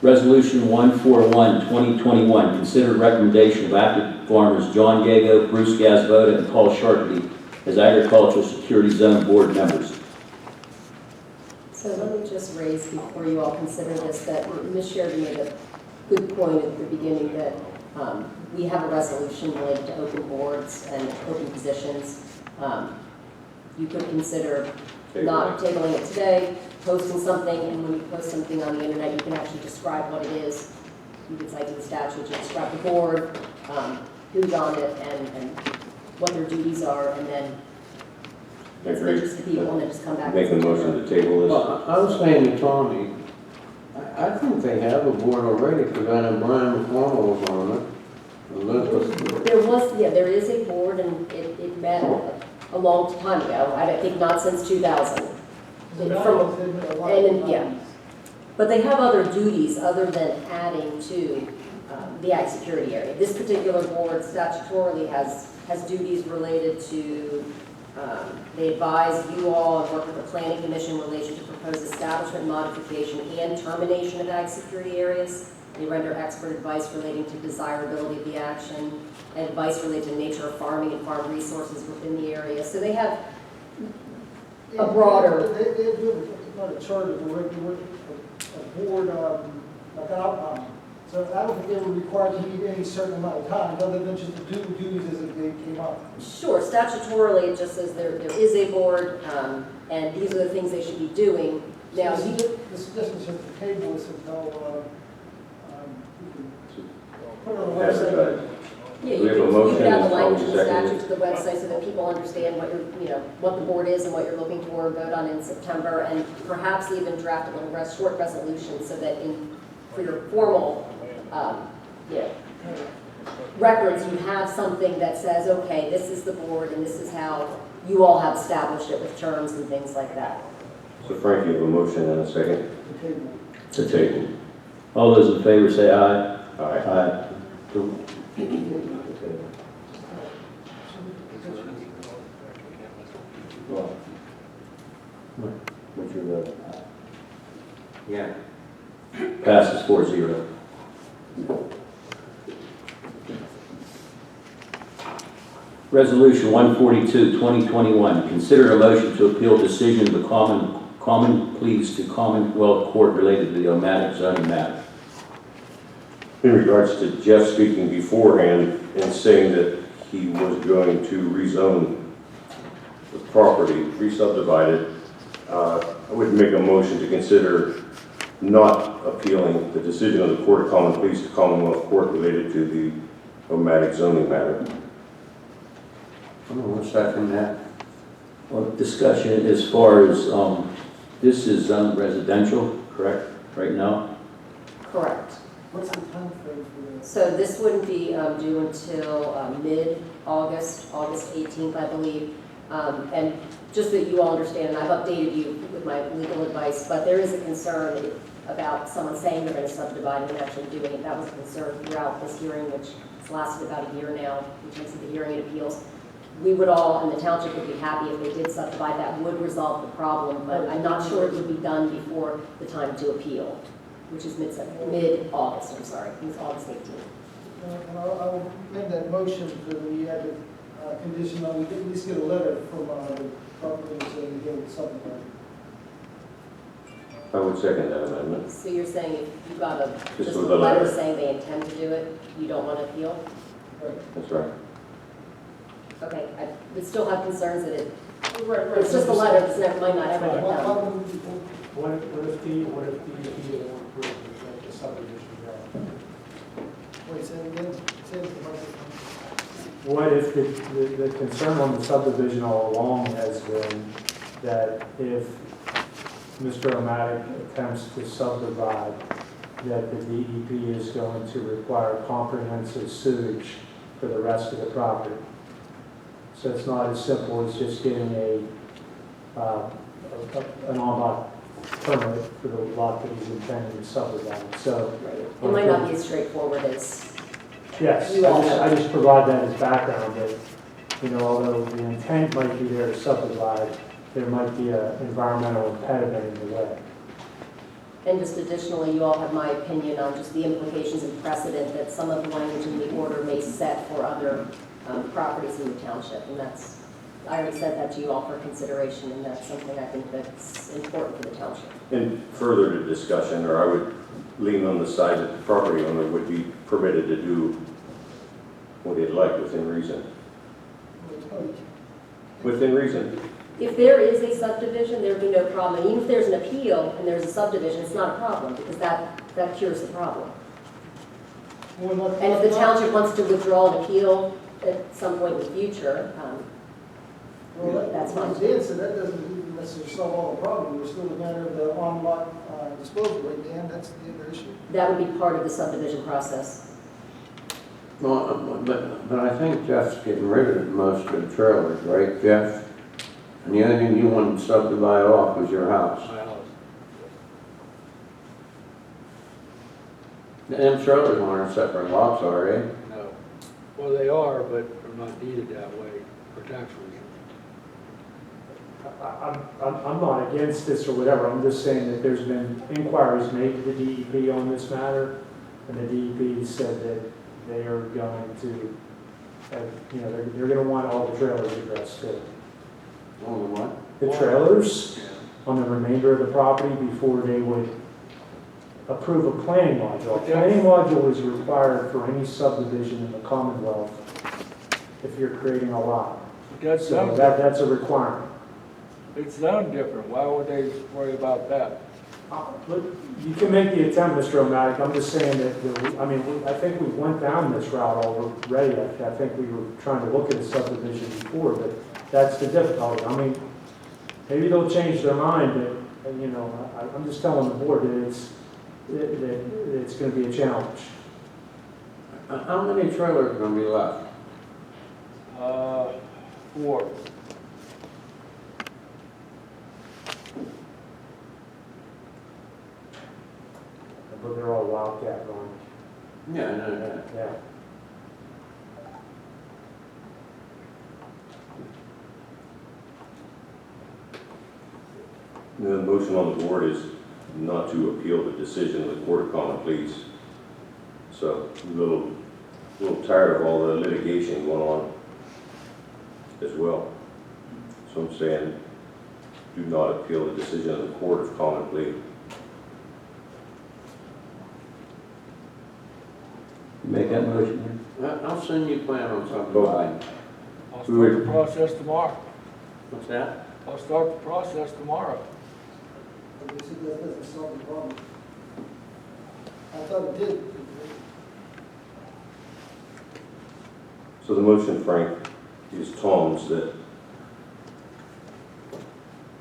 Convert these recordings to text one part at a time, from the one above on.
Resolution 141, 2021, considered recommendation of active farmers John Gago, Bruce Gazvoda, and Paul Sharkey as Agricultural Security Zone Board members. So let me just raise before you all consider this that Ms. Sheridan made a good point at the beginning that we have a resolution related to open boards and open positions. You could consider not tabling it today, posting something, and when you post something on the internet, you can actually describe what it is. You can cite to the statute, you describe the board, who's on it, and what their duties are, and then it's of interest to people, and then just come back. Make a motion to table this. Well, I was saying to Tommy, I think they have a board already, because I know Brian McConnell was on it. Elizabeth. There is a board, and it met a long time ago. I think not since 2000. But they have other duties other than adding to the ag security area. This particular board statutorily has duties related to, they advise you all and work with the Planning Commission in relation to proposed establishment, modification, and termination of ag security areas. They render expert advice relating to desirability of the action, and advice related to nature of farming and farm resources within the area. So they have a broader. They do not a charter, but a board, like an outline. So I don't think they were required to meet any certain amount of time, other than just to do duties as if they came up. Sure, statutorily it just says there is a board, and these are the things they should be doing. Now, the suggestion is at the table is until put it on the website. yeah, We have a you motion can add the and language in the second. statute to the website so that people understand what what the board is and what you're looking for, vote on in September, and perhaps even draft a little short resolution so that for your formal records, you have something that says, okay, this is the board and this is how you all have established it with terms and things like that. So Frank, you have a motion and a second? To table. All those in favor say aye. Aye. Aye. What's your vote? Yeah. Passes 4-0. Resolution 142, 2021, consider a motion to appeal decision of the common pleas to Commonwealth Court related to the Omatick Zoning matter. In regards to Jeff speaking beforehand and saying that he was going to rezone the property, re-subdivide it, I would make a motion to consider not appealing the decision of the Court of Common Pleas to Commonwealth Court related to the Omatick zoning matter. I'm going to second that. Well, discussion as far as, this is residential, correct, right now? Correct. What's the time frame for this? So this wouldn't be due until mid-August, August 18th, I believe. And just that you all understand, and I've updated you with my legal advice, but there is a concern about someone saying they're going to subdivide and actually doing it. That was a concern throughout this hearing, which has lasted about a year now, in terms of the hearing and appeals. We would all, and the township would be happy if they did subdivide. That would resolve the problem, but I'm not sure it would be done before the time to appeal, which is mid-August, I'm sorry. It was August 18th. And I'll make that motion to the added condition on we at least get a letter from the property saying they get something. I would second that amendment. So you're saying if you got just a with a letter letter. saying they intend to do it, you don't want to appeal? Right. That's right. Okay, I would still have concerns that Right. it's just a letter that's might not ever get done. What if the DEP won't approve the subdivision bill? Wait, say it again. Say it again. What if the concern on the subdivision all along has been that if Mr. Omatick attempts to subdivide, that the DEP is going to require comprehensive sewage for the rest of the property? So it's not as simple as just getting an en bloc permit for the lot that he's intending to subdivide. So It might not be as straightforward as, yes, You all I just provide that as background that, although the intent might be there to subdivide, there might be an environmental impediment in the way. And just additionally, you all have my opinion on just the implications and precedent that some of the language in the order may set for other properties in the township. And that's, I already said that to you all for consideration, and that's something I think that's important for the township. And further to discussion, or I would lean on the side that the property owner would be permitted to do what he'd like within reason. Within reason. If there is a subdivision, there would be no problem. And even if there's an appeal and there's a subdivision, it's not a problem, because that cures the problem. And if the township wants to withdraw an appeal at some point in the future, Well, that's fine. as Dan said, that doesn't necessarily solve all the problem. There's still a matter of the on-lot disposal, right, Dan? That's the other issue. that would be part of the subdivision process. Well, but I think Jeff's getting rid of most of the trailers, right, Jeff? And the only thing you wanted to subdivide off was your house. My house. Them trailers aren't separate lots, are they? No. Well, they are, but they're not needed that way for tax reasons. I'm not against this or whatever, I'm just saying that there's been inquiries made to the DEP on this matter, and the DEP said that they are going to, they're gonna want all the trailers addressed too. Oh, the what? The trailers on the remainder of the property before they would approve a planning module. A planning module is required for any subdivision in the Commonwealth if you're creating a lot. That's So zoned, that's a requirement. it's zoned different. Why would they worry about that? Look, you can make the attempt, Mr. Omatick. I'm just saying that, I think we went down this route already. I think we were trying to look at a subdivision before, but that's the difficulty. Maybe they'll change their mind, but, I'm just telling the board that it's going to be a challenge. How many trailers are gonna be left? 4. But they're all Wildcat going. Yeah, I know that. Yeah. The motion on the board is not to appeal the decision of the Court of Common Pleas. So a little tired of all the litigation going on as well. So I'm saying, do not appeal the decision of the Court of Common Pleas. Make that motion How soon you plan on subdividing? I'll start the process tomorrow. What's that? I'll start the process tomorrow. But they said that doesn't solve the problem. I thought it did. So the motion, Frank, is Tom's that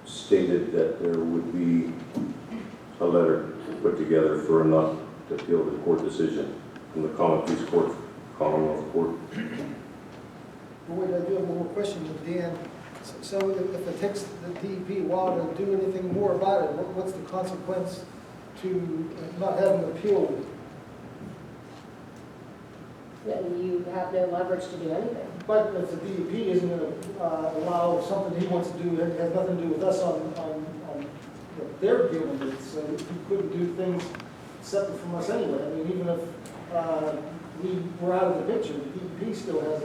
stated that there would be a letter put together for not to appeal the court decision from the Common Pleas Court, Commonwealth Court. But wait, I do have one more question with Dan. So if it takes the DEP a while to do anything more about it, what's the consequence to not having an appeal? Then you have no leverage to do anything. But if the DEP isn't going to allow something he wants to do, that has nothing to do with us on what they're dealing with, so he couldn't do things separate from us anyway. I mean, even if we were out of the picture, the DEP still has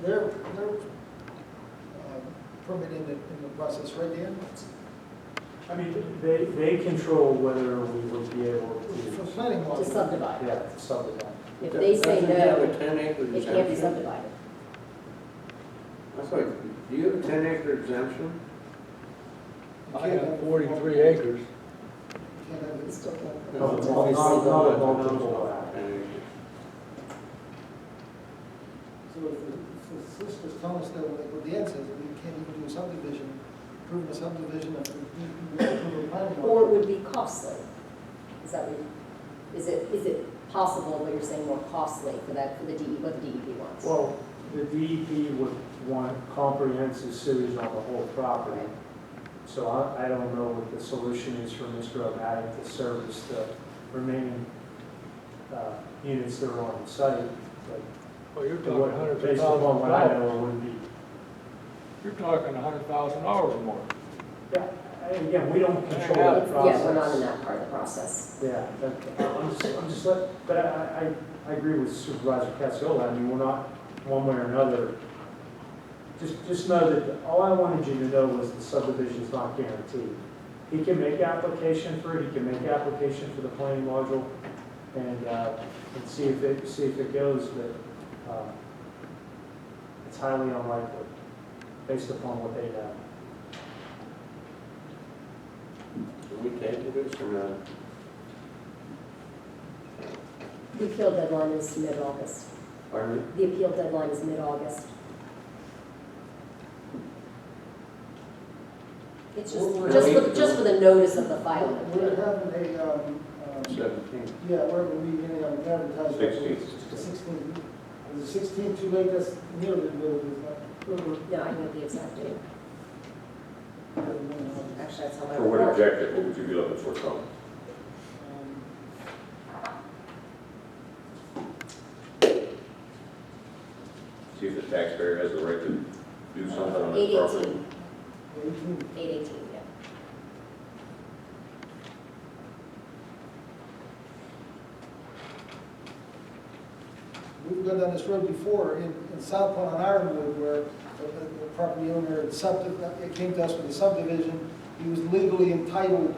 their permit in the process, right, Dan? They control whether we would be able For to, planning law. To subdivide. to subdivide. If they say Doesn't he have no, a 10-acre it can't be exemption? subdivided. That's like, do you have a 10-acre exemption? I have 43 acres. Can't have You it. still can't. No, It's not only a single. multiple. 10 acres. So if the solicitor's telling us that, like what Dan says, we can't even do a subdivision, approving a subdivision of the approve a planning law. Or it would be costly. Is that what, is it possible, but you're saying more costly for that, for the DEP, what the DEP wants? Well, the DEP would want comprehensive sewage on the whole property. So I don't know what the solution is for Mr. Omatick to service the remaining units that are on the site. But Well, you're talking what- based upon what I $100,000. know, it would be. You're talking $100,000 or more. Yeah, again, we don't control that process. Yeah, we're not in that part of the process. Yeah, I'm just but I agree with Supervisor Cassiola. I mean, we're not one way or another. Just know that all I wanted you to know was the subdivision is not guaranteed. He can make application for it, he can make application for the planning module and see if it goes, but it's highly unlikely based upon what they know. Can we table this or not? The appeal deadline is mid-August. Pardon me? The appeal deadline is mid-August. It's just for the notice of the filing. We're having a, 17. yeah, we're going to be getting an advertisement. 16th. 16th. Is it 16 too late? That's nearly the middle, isn't it? No, I can get the exact date. Actually, that's how my For what report. objective, what would you be looking for, Tom? See if the taxpayer has the right to do something on his property. 8/18, yeah. We've gone down this road before in South Point on Ironwood where the property owner it came to us with a subdivision. He was legally entitled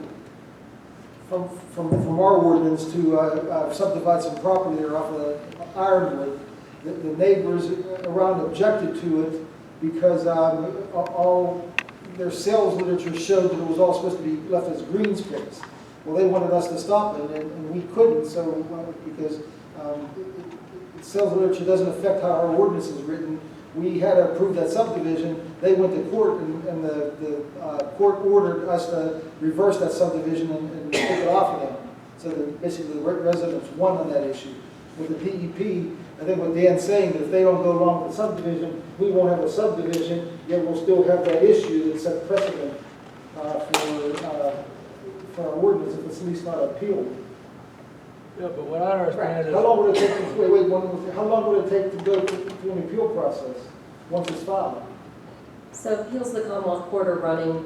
from our ordinance to subdivide some property there off of Ironwood. The neighbors around objected to it because all their sales literature showed that it was all supposed to be left as green space. Well, they wanted us to stop it, and we couldn't, so because sales literature doesn't affect how our ordinance is written. We had to approve that subdivision. They went to court, and the court ordered us to reverse that subdivision and take it off of them. So that basically the residents won on that issue. With the PEP, I think what Dan's saying, that if they don't go along with the subdivision, we won't have a subdivision, yet we'll still have that issue that set precedent for our ordinance if it's at least not appealed. Yeah, but what I understand is. How long would it take to, wait, one more thing. How long would it take to go through an appeal process once it's filed? So appeals to the Commonwealth Court are running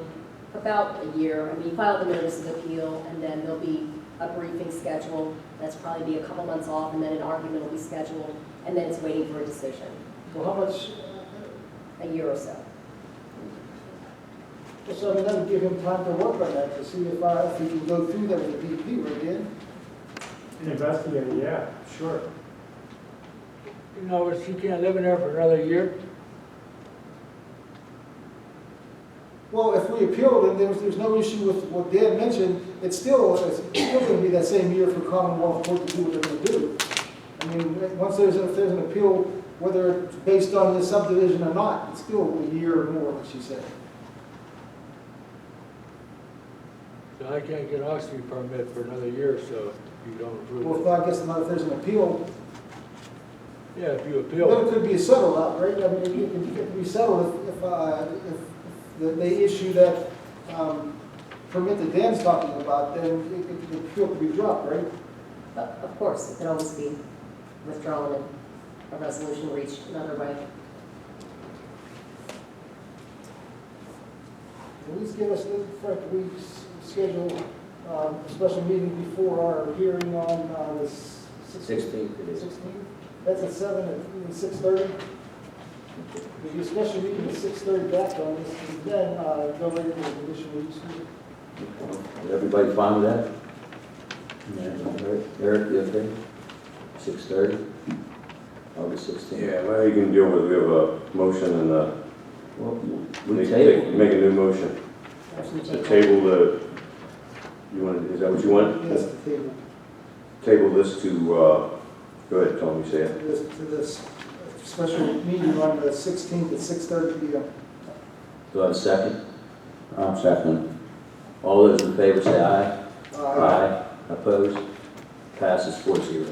about a year. I mean, you file the notice of appeal, and then there'll be a briefing schedule. That's probably be a couple months off, and then an argument will be scheduled, and then it's waiting for a decision, Well, how much, a year or so. so I mean, that would give him time to work on that, to see if he can go through that with the PEP right in. An investigator, yeah, sure. You know, she can't live in there for another year. Well, if we appealed and there's no issue with what Dan mentioned, it's still going to be that same year for Commonwealth Court to do what they're going to do. I mean, once if there's an appeal, whether it's based on the subdivision or not, it's still a year or more, like she said. So I can't get an occupancy permit for another year, so if you don't approve Well, it. if I guess not, if there's an appeal, Yeah, if you then appeal it could be settled out, right? I mean, it could be settled if they issue that permit that Dan's talking about, then the appeal could be dropped, right? But of course, it can always be withdrawn and a resolution reached another way. At least give us, Frank, we schedule a special meeting before our hearing on the 16th it is. 16th? That's at 7 and 6:30? There'll be a special meeting at 6:30 back on this, and then go right into the conditional use. Is everybody fine with that? Yeah. Eric, you okay? 6:30? August 16th? Yeah, well, you can deal with, we have a motion and Well, we make table. a new motion. Motion To to table the, you want, is that what you want? Yes, the table. Table this to, go ahead, Tom, you say it. To this special meeting on the 16th at 6:30 p.m. Do I have a second? I'm second. All those in favor say aye. Opposed? Passes 4-0.